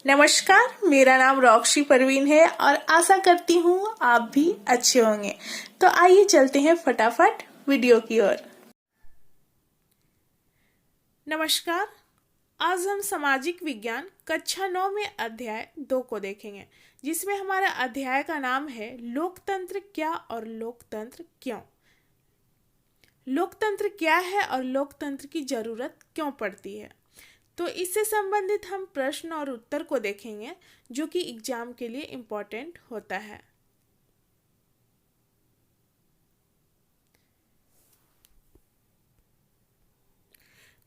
नमस्कार, मेरा नाम रॉक्सी परवीन है और आशा करती हूँ आप भी अच्छे होंगे। तो आइए चलते हैं फटाफट वीडियो की ओर। नमस्कार, आज हम सामाजिक विज्ञान कक्षा 9 में अध्याय 2 को देखेंगे, जिसमें हमारा अध्याय का नाम है लोकतंत्र क्या और लोकतंत्र क्यों। लोकतंत्र क्या है और लोकतंत्र की जरूरत क्यों पड़ती है। तो इससे संबंधित हम प्रश्न और उत्तर को देखेंगे, जो कि एग्जाम के लिए इम्पोर्टेंट होता है।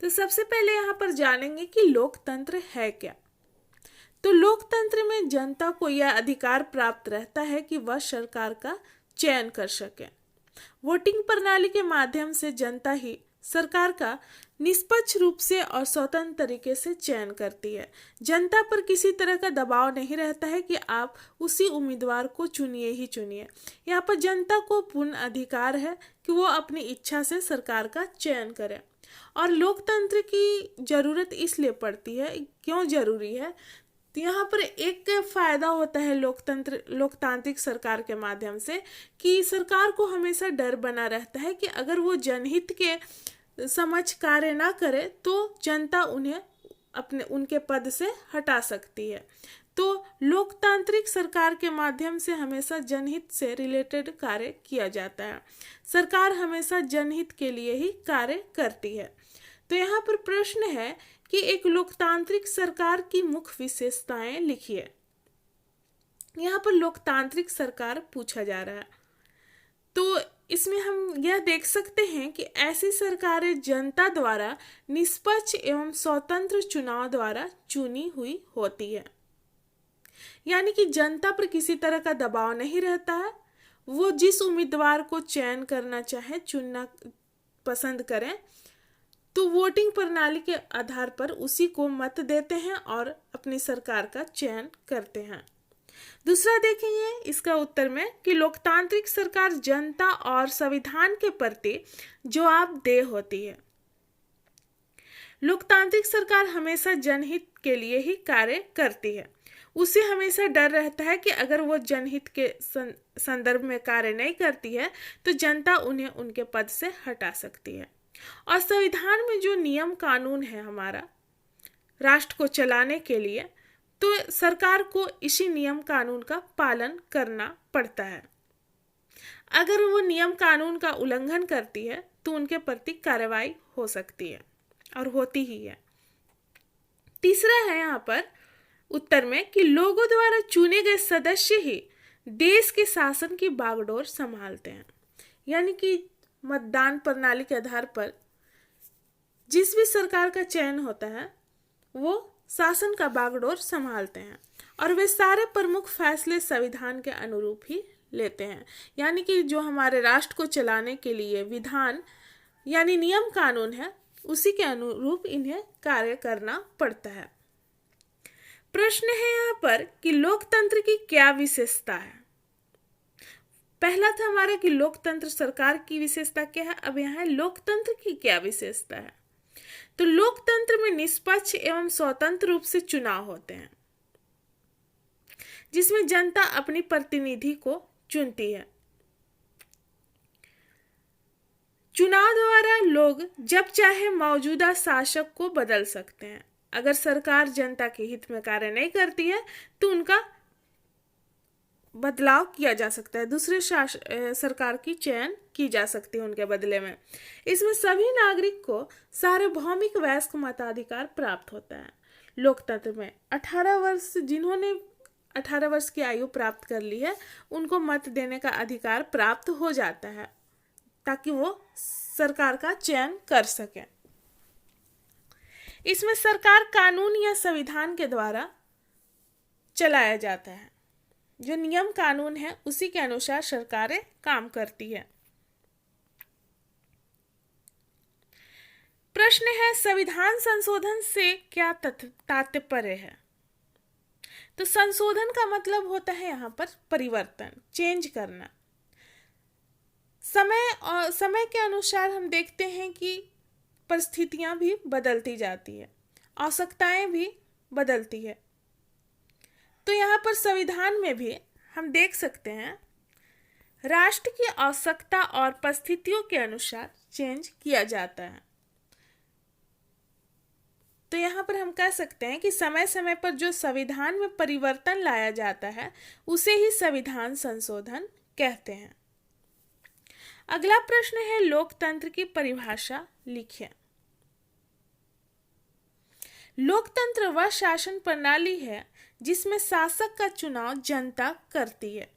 तो सबसे पहले यहाँ पर जानेंगे कि लोकतंत्र है क्या। तो लोकतंत्र में जनता को यह अधिकार प्राप्त रहता है कि वह सरकार का चयन कर सके। वोटिंग प्रणाली के माध्यम से जनता ही सरकार का निष्पक्ष रूप से और स्वतंत्र तरीके से चयन करती है। जनता पर किसी तरह का दबाव नहीं रहता है कि आप उसी उम्मीदवार को चुनिए ही चुनिए। यहाँ पर जनता को पूर्ण अधिकार है कि वो अपनी इच्छा से सरकार का चयन करे। और लोकतंत्र की जरूरत इसलिए पड़ती है, क्यों जरूरी है, तो यहाँ पर एक फायदा होता है लोकतांत्रिक सरकार के माध्यम से कि सरकार को हमेशा डर बना रहता है कि अगर वो जनहित के समक्ष कार्य ना करे तो जनता उन्हें उनके पद से हटा सकती है। तो लोकतांत्रिक सरकार के माध्यम से हमेशा जनहित से रिलेटेड कार्य किया जाता है। सरकार हमेशा जनहित के लिए ही कार्य करती है। तो यहाँ पर प्रश्न है कि एक लोकतांत्रिक सरकार की मुख्य विशेषताएं लिखिए। यहाँ पर लोकतांत्रिक सरकार पूछा जा रहा है, तो इसमें हम यह देख सकते हैं कि ऐसी सरकारें जनता द्वारा निष्पक्ष एवं स्वतंत्र चुनाव द्वारा चुनी हुई होती है। यानी कि जनता पर किसी तरह का दबाव नहीं रहता है। वो जिस उम्मीदवार को चयन करना चाहे, चुनना पसंद करें, तो वोटिंग प्रणाली के आधार पर उसी को मत देते हैं और अपनी सरकार का चयन करते हैं। दूसरा देखेंगे इसका उत्तर में कि लोकतांत्रिक सरकार जनता और संविधान के प्रति जवाबदेह होती है। लोकतांत्रिक सरकार हमेशा जनहित के लिए ही कार्य करती है। उसे हमेशा डर रहता है कि अगर वो जनहित के संदर्भ में कार्य नहीं करती है तो जनता उन्हें उनके पद से हटा सकती है। और संविधान में जो नियम कानून है हमारा राष्ट्र को चलाने के लिए, तो सरकार को इसी नियम कानून का पालन करना पड़ता है। अगर वो नियम कानून का उल्लंघन करती है तो उनके प्रति कार्रवाई हो सकती है और होती ही है। तीसरा है यहाँ पर उत्तर में कि लोगों द्वारा चुने गए सदस्य ही देश के शासन की बागडोर संभालते हैं। यानी कि मतदान प्रणाली के आधार पर जिस भी सरकार का चयन होता है वो शासन का बागडोर संभालते हैं और वे सारे प्रमुख फैसले संविधान के अनुरूप ही लेते हैं। यानी कि जो हमारे राष्ट्र को चलाने के लिए विधान यानी नियम कानून है, उसी के अनुरूप इन्हें कार्य करना पड़ता है। प्रश्न है यहाँ पर कि लोकतंत्र की क्या विशेषता है। पहला था हमारा कि लोकतंत्र सरकार की विशेषता क्या है, अब यहाँ है लोकतंत्र की क्या विशेषता है। तो लोकतंत्र में निष्पक्ष एवं स्वतंत्र रूप से चुनाव होते हैं, जिसमें जनता अपनी प्रतिनिधि को चुनती है। चुनाव द्वारा लोग जब चाहे मौजूदा शासक को बदल सकते हैं। अगर सरकार जनता के हित में कार्य नहीं करती है तो उनका बदलाव किया जा सकता है, दूसरे सरकार की चयन की जा सकती है उनके बदले में। इसमें सभी नागरिक को सार्वभौमिक वयस्क मताधिकार प्राप्त होता है। लोकतंत्र में 18 वर्ष जिन्होंने 18 वर्ष की आयु प्राप्त कर ली है उनको मत देने का अधिकार प्राप्त हो जाता है ताकि वो सरकार का चयन कर सकें। इसमें सरकार कानून या संविधान के द्वारा चलाया जाता है। जो नियम कानून है उसी के अनुसार सरकारें काम करती है। प्रश्न है संविधान संशोधन से क्या तात्पर्य है। तो संशोधन का मतलब होता है यहाँ पर परिवर्तन, चेंज करना। समय के अनुसार हम देखते हैं कि परिस्थितियां भी बदलती जाती है, आवश्यकताएं भी बदलती है। तो यहाँ पर संविधान में भी हम देख सकते हैं राष्ट्र की आवश्यकता और परिस्थितियों के अनुसार चेंज किया जाता है। तो यहाँ पर हम कह सकते हैं कि समय समय पर जो संविधान में परिवर्तन लाया जाता है उसे ही संविधान संशोधन कहते हैं। अगला प्रश्न है लोकतंत्र की परिभाषा लिखिए। लोकतंत्र वह शासन प्रणाली है जिसमें शासक का चुनाव जनता करती है।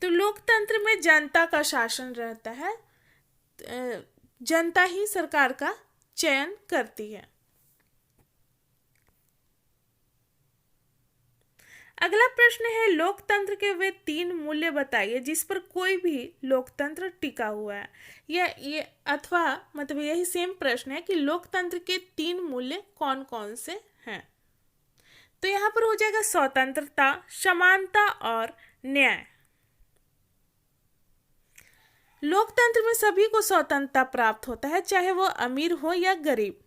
तो लोकतंत्र में जनता का शासन रहता है, जनता ही सरकार का चयन करती है। अगला प्रश्न है लोकतंत्र के वे 3 मूल्य बताइए जिस पर कोई भी लोकतंत्र टिका हुआ है। ये अथवा मतलब यही सेम प्रश्न है कि लोकतंत्र के 3 मूल्य कौन कौन से हैं। तो यहाँ पर हो जाएगा स्वतंत्रता, समानता और न्याय। लोकतंत्र में सभी को स्वतंत्रता प्राप्त होता है, चाहे वो अमीर हो या गरीब।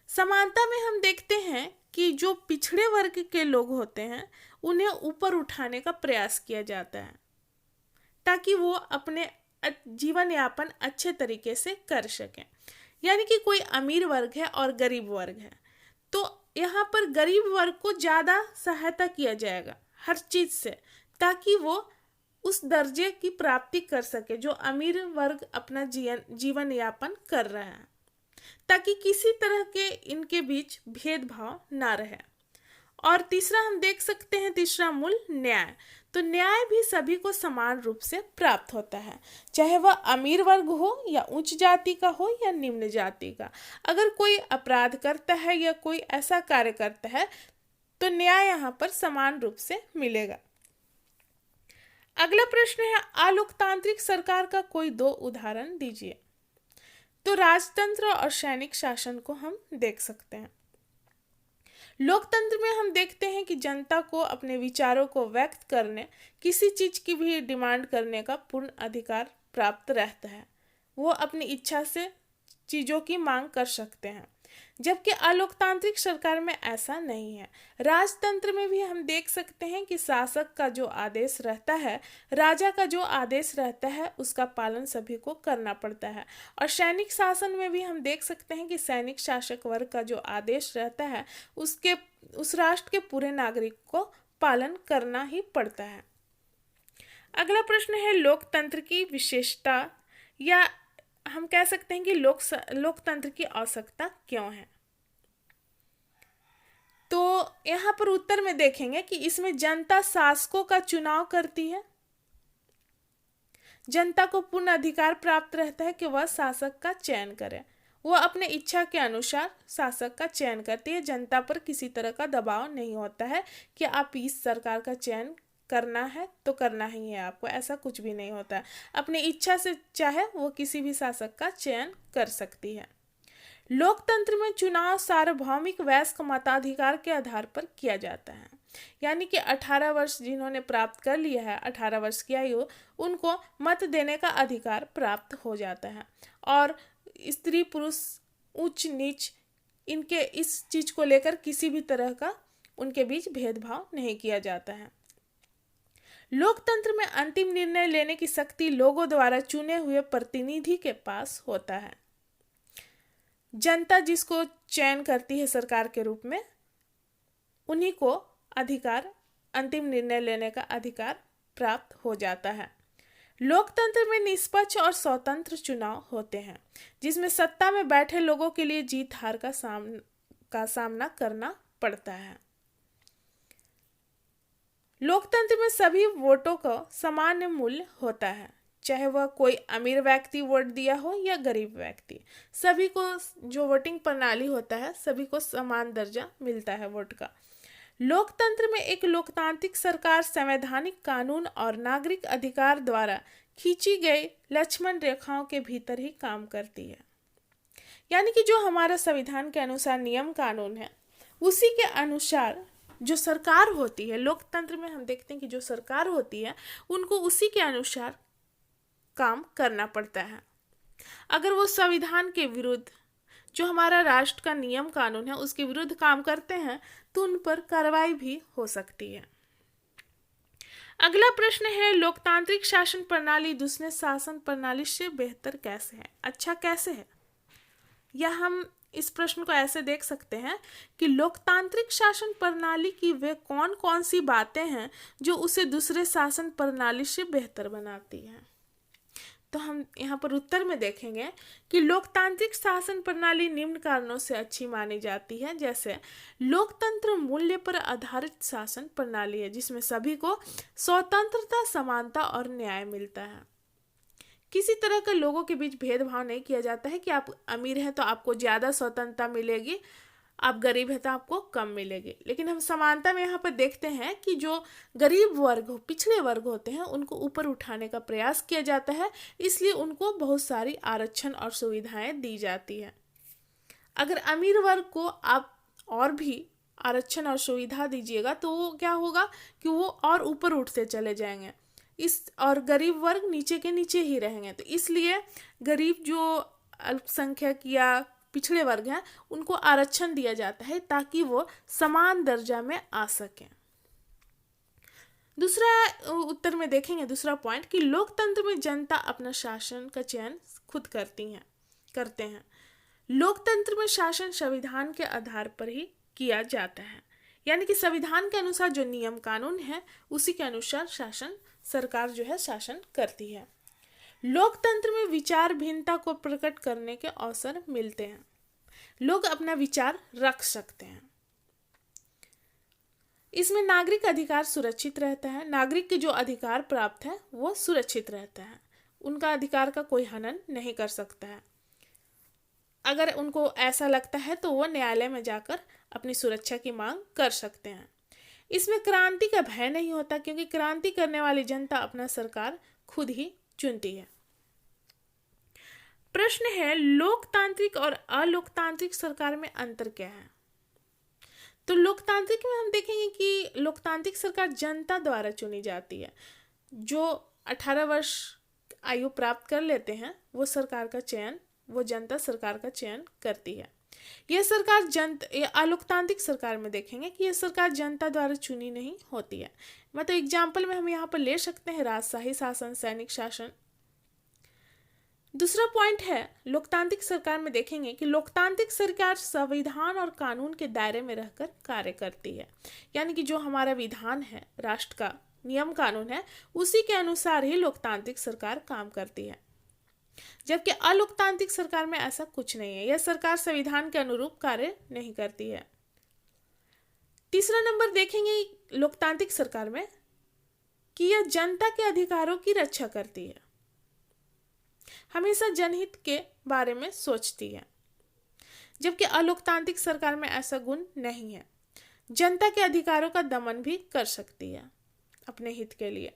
समानता में हम देखते हैं कि जो पिछड़े वर्ग के लोग होते हैं उन्हें ऊपर उठाने का प्रयास किया जाता है ताकि वो अपने जीवन यापन अच्छे तरीके से कर सकें। यानी कि कोई अमीर वर्ग है और गरीब वर्ग है, तो यहाँ पर गरीब वर्ग को ज़्यादा सहायता किया जाएगा हर चीज़ से, ताकि वो उस दर्जे की प्राप्ति कर सके जो अमीर वर्ग अपना जीवन यापन कर रहा है, ताकि किसी तरह के इनके बीच भेदभाव ना रहे। और तीसरा हम देख सकते हैं, तीसरा मूल न्याय। तो न्याय भी सभी को समान रूप से प्राप्त होता है, चाहे वह अमीर वर्ग हो या उच्च जाति का हो या निम्न जाति का। अगर कोई अपराध करता है या कोई ऐसा कार्य करता है तो न्याय यहाँ पर समान रूप से मिलेगा। अगला प्रश्न है अलोकतांत्रिक सरकार का कोई 2 उदाहरण दीजिए। तो राजतंत्र और सैनिक शासन को हम देख सकते हैं। लोकतंत्र में हम देखते हैं कि जनता को अपने विचारों को व्यक्त करने, किसी चीज की भी डिमांड करने का पूर्ण अधिकार प्राप्त रहता है। वो अपनी इच्छा से चीजों की मांग कर सकते हैं, जबकि अलोकतांत्रिक सरकार में ऐसा नहीं है। राजतंत्र में भी हम देख सकते हैं कि शासक का जो आदेश रहता है, राजा का जो आदेश रहता है, उसका पालन सभी को करना पड़ता है। और सैनिक शासन में भी हम देख सकते हैं कि सैनिक शासक वर्ग का जो आदेश रहता है उस राष्ट्र के पूरे नागरिक को पालन करना ही पड़ता है। अगला प्रश्न है लोकतंत्र की विशेषता, या हम कह सकते हैं कि लोकतंत्र की आवश्यकता क्यों है। तो यहाँ पर उत्तर में देखेंगे कि इसमें जनता शासकों का चुनाव करती है। जनता को पूर्ण अधिकार प्राप्त रहता है कि वह शासक का चयन करे। वह अपने इच्छा के अनुसार शासक का चयन करती है। जनता पर किसी तरह का दबाव नहीं होता है कि आप इस सरकार का चयन करना है तो करना ही है आपको, ऐसा कुछ भी नहीं होता। अपनी इच्छा से चाहे वो किसी भी शासक का चयन कर सकती है। लोकतंत्र में चुनाव सार्वभौमिक वयस्क मताधिकार के आधार पर किया जाता है। यानी कि 18 वर्ष जिन्होंने प्राप्त कर लिया है, 18 वर्ष की आयु, उनको मत देने का अधिकार प्राप्त हो जाता है। और स्त्री पुरुष उच्च नीच इनके इस चीज को लेकर किसी भी तरह का उनके बीच भेदभाव नहीं किया जाता है। लोकतंत्र में अंतिम निर्णय लेने की शक्ति लोगों द्वारा चुने हुए प्रतिनिधि के पास होता है। जनता जिसको चयन करती है सरकार के रूप में, उन्हीं को अंतिम निर्णय लेने का अधिकार प्राप्त हो जाता है। लोकतंत्र में निष्पक्ष और स्वतंत्र चुनाव होते हैं, जिसमें सत्ता में बैठे लोगों के लिए जीत हार का सामना करना पड़ता है। लोकतंत्र में सभी वोटों का सामान्य मूल्य होता है, चाहे वह कोई अमीर व्यक्ति वोट दिया हो या गरीब व्यक्ति। सभी को जो वोटिंग प्रणाली होता है, सभी को समान दर्जा मिलता है वोट का। लोकतंत्र में एक लोकतांत्रिक सरकार संवैधानिक कानून और नागरिक अधिकार द्वारा खींची गई लक्ष्मण रेखाओं के भीतर ही काम करती है। यानी कि जो हमारा संविधान के अनुसार नियम कानून है, उसी के अनुसार जो सरकार होती है, लोकतंत्र में हम देखते हैं कि जो सरकार होती है उनको उसी के अनुसार काम करना पड़ता है। अगर वो संविधान के विरुद्ध जो हमारा राष्ट्र का नियम कानून है उसके विरुद्ध काम करते हैं तो उन पर कार्रवाई भी हो सकती है। अगला प्रश्न है, लोकतांत्रिक शासन प्रणाली दूसरे शासन प्रणाली से बेहतर कैसे है, अच्छा कैसे है? या हम इस प्रश्न को ऐसे देख सकते हैं कि लोकतांत्रिक शासन प्रणाली की वे कौन कौन सी बातें हैं जो उसे दूसरे शासन प्रणाली से बेहतर बनाती हैं। तो हम यहाँ पर उत्तर में देखेंगे कि लोकतांत्रिक शासन प्रणाली निम्न कारणों से अच्छी मानी जाती है। जैसे लोकतंत्र मूल्य पर आधारित शासन प्रणाली है जिसमें सभी को स्वतंत्रता, समानता और न्याय मिलता है। किसी तरह का लोगों के बीच भेदभाव नहीं किया जाता है कि आप अमीर हैं तो आपको ज़्यादा स्वतंत्रता मिलेगी, आप गरीब हैं तो आपको कम मिलेगी। लेकिन हम समानता में यहाँ पर देखते हैं कि जो गरीब वर्ग हो, पिछड़े वर्ग होते हैं, उनको ऊपर उठाने का प्रयास किया जाता है, इसलिए उनको बहुत सारी आरक्षण और सुविधाएं दी जाती है। अगर अमीर वर्ग को आप और भी आरक्षण और सुविधा दीजिएगा तो वो क्या होगा कि वो और ऊपर उठते चले जाएंगे, और गरीब वर्ग नीचे के नीचे ही रहेंगे। तो इसलिए गरीब जो अल्पसंख्यक या पिछड़े वर्ग हैं उनको आरक्षण दिया जाता है ताकि वो समान दर्जा में आ सकें। दूसरा उत्तर में देखेंगे, दूसरा पॉइंट कि लोकतंत्र में जनता अपना शासन का चयन खुद करते हैं। लोकतंत्र में शासन संविधान के आधार पर ही किया जाता है, यानी कि संविधान के अनुसार जो नियम कानून है उसी के अनुसार सरकार जो है शासन करती है। लोकतंत्र में विचार भिन्नता को प्रकट करने के अवसर मिलते हैं, लोग अपना विचार रख सकते हैं। इसमें नागरिक अधिकार सुरक्षित रहता है, नागरिक के जो अधिकार प्राप्त है वो सुरक्षित रहता है, उनका अधिकार का कोई हनन नहीं कर सकता है। अगर उनको ऐसा लगता है तो वो न्यायालय में जाकर अपनी सुरक्षा की मांग कर सकते हैं। इसमें क्रांति का भय नहीं होता क्योंकि क्रांति करने वाली जनता अपना सरकार खुद ही चुनती है। प्रश्न है, लोकतांत्रिक और अलोकतांत्रिक सरकार में अंतर क्या है? तो लोकतांत्रिक में हम देखेंगे कि लोकतांत्रिक सरकार जनता द्वारा चुनी जाती है। जो 18 वर्ष आयु प्राप्त कर लेते हैं वो जनता सरकार का चयन करती है। यह सरकार अलोकतांत्रिक सरकार में देखेंगे कि यह सरकार जनता द्वारा चुनी नहीं होती है। मतलब एग्जाम्पल में हम यहाँ पर ले सकते हैं राजशाही शासन, सैनिक शासन। दूसरा पॉइंट है, लोकतांत्रिक सरकार में देखेंगे कि लोकतांत्रिक सरकार संविधान और कानून के दायरे में रहकर कार्य करती है, यानी कि जो हमारा विधान है, राष्ट्र का नियम कानून है, उसी के अनुसार ही लोकतांत्रिक सरकार काम करती है। जबकि अलोकतांत्रिक सरकार में ऐसा कुछ नहीं है, यह सरकार संविधान के अनुरूप कार्य नहीं करती है। तीसरा नंबर देखेंगे लोकतांत्रिक सरकार में कि यह जनता के अधिकारों की रक्षा करती है, हमेशा जनहित के बारे में सोचती है। जबकि अलोकतांत्रिक सरकार में ऐसा गुण नहीं है, जनता के अधिकारों का दमन भी कर सकती है अपने हित के लिए।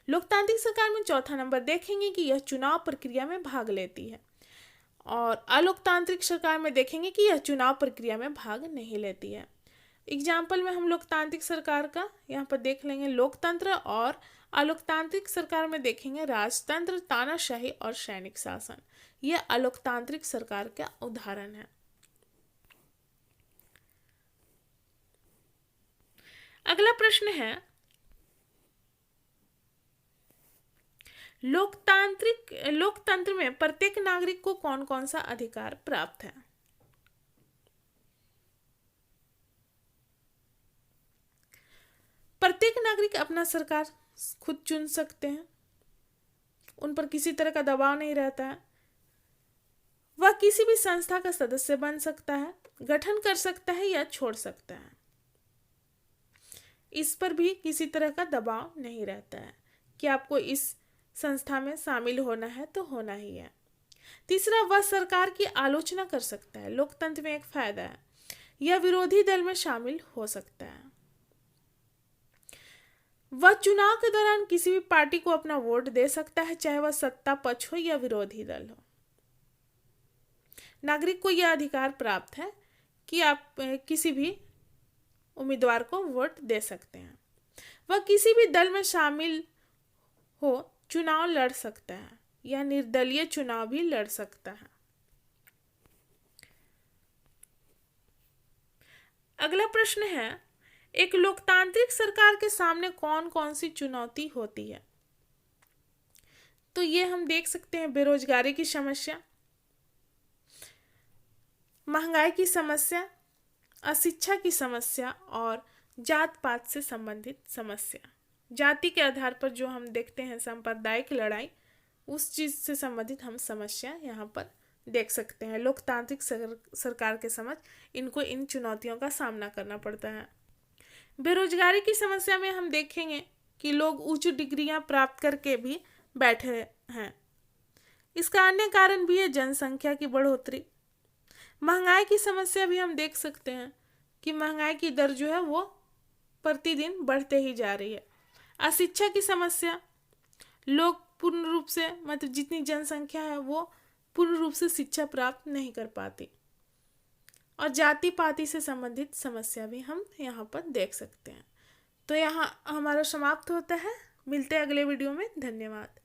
लोकतांत्रिक सरकार में चौथा नंबर देखेंगे कि यह चुनाव प्रक्रिया में भाग लेती है, और अलोकतांत्रिक सरकार में देखेंगे कि यह चुनाव प्रक्रिया में भाग नहीं लेती है। एग्जाम्पल में हम लोकतांत्रिक सरकार का यहाँ पर देख लेंगे लोकतंत्र, और अलोकतांत्रिक सरकार में देखेंगे राजतंत्र, तानाशाही और सैनिक शासन। यह अलोकतांत्रिक सरकार का उदाहरण है। अगला प्रश्न है, लोकतंत्र में प्रत्येक नागरिक को कौन कौन सा अधिकार प्राप्त है? प्रत्येक नागरिक अपना सरकार खुद चुन सकते हैं, उन पर किसी तरह का दबाव नहीं रहता है। वह किसी भी संस्था का सदस्य बन सकता है, गठन कर सकता है या छोड़ सकता है। इस पर भी किसी तरह का दबाव नहीं रहता है कि आपको इस संस्था में शामिल होना है तो होना ही है। तीसरा, वह सरकार की आलोचना कर सकता है। लोकतंत्र में एक फायदा है, यह विरोधी दल में शामिल हो सकता है। वह चुनाव के दौरान किसी भी पार्टी को अपना वोट दे सकता है, चाहे वह सत्ता पक्ष हो या विरोधी दल हो। नागरिक को यह अधिकार प्राप्त है कि आप किसी भी उम्मीदवार को वोट दे सकते हैं। वह किसी भी दल में शामिल हो चुनाव लड़ सकता है या निर्दलीय चुनाव भी लड़ सकता है। अगला प्रश्न है, एक लोकतांत्रिक सरकार के सामने कौन कौन सी चुनौती होती है? तो ये हम देख सकते हैं, बेरोजगारी की समस्या, महंगाई की समस्या, अशिक्षा की समस्या और जात पात से संबंधित समस्या। जाति के आधार पर जो हम देखते हैं सांप्रदायिक लड़ाई, उस चीज से संबंधित हम समस्या यहाँ पर देख सकते हैं। लोकतांत्रिक सरकार के समझ इनको इन चुनौतियों का सामना करना पड़ता है। बेरोजगारी की समस्या में हम देखेंगे कि लोग उच्च डिग्रियां प्राप्त करके भी बैठे हैं। इसका अन्य कारण भी है जनसंख्या की बढ़ोतरी। महंगाई की समस्या भी हम देख सकते हैं कि महंगाई की दर जो है वो प्रतिदिन बढ़ते ही जा रही है। अशिक्षा की समस्या, लोग पूर्ण रूप से मतलब जितनी जनसंख्या है वो पूर्ण रूप से शिक्षा प्राप्त नहीं कर पाती। और जाति पाति से संबंधित समस्या भी हम यहाँ पर देख सकते हैं। तो यहाँ हमारा समाप्त होता है। मिलते हैं अगले वीडियो में। धन्यवाद।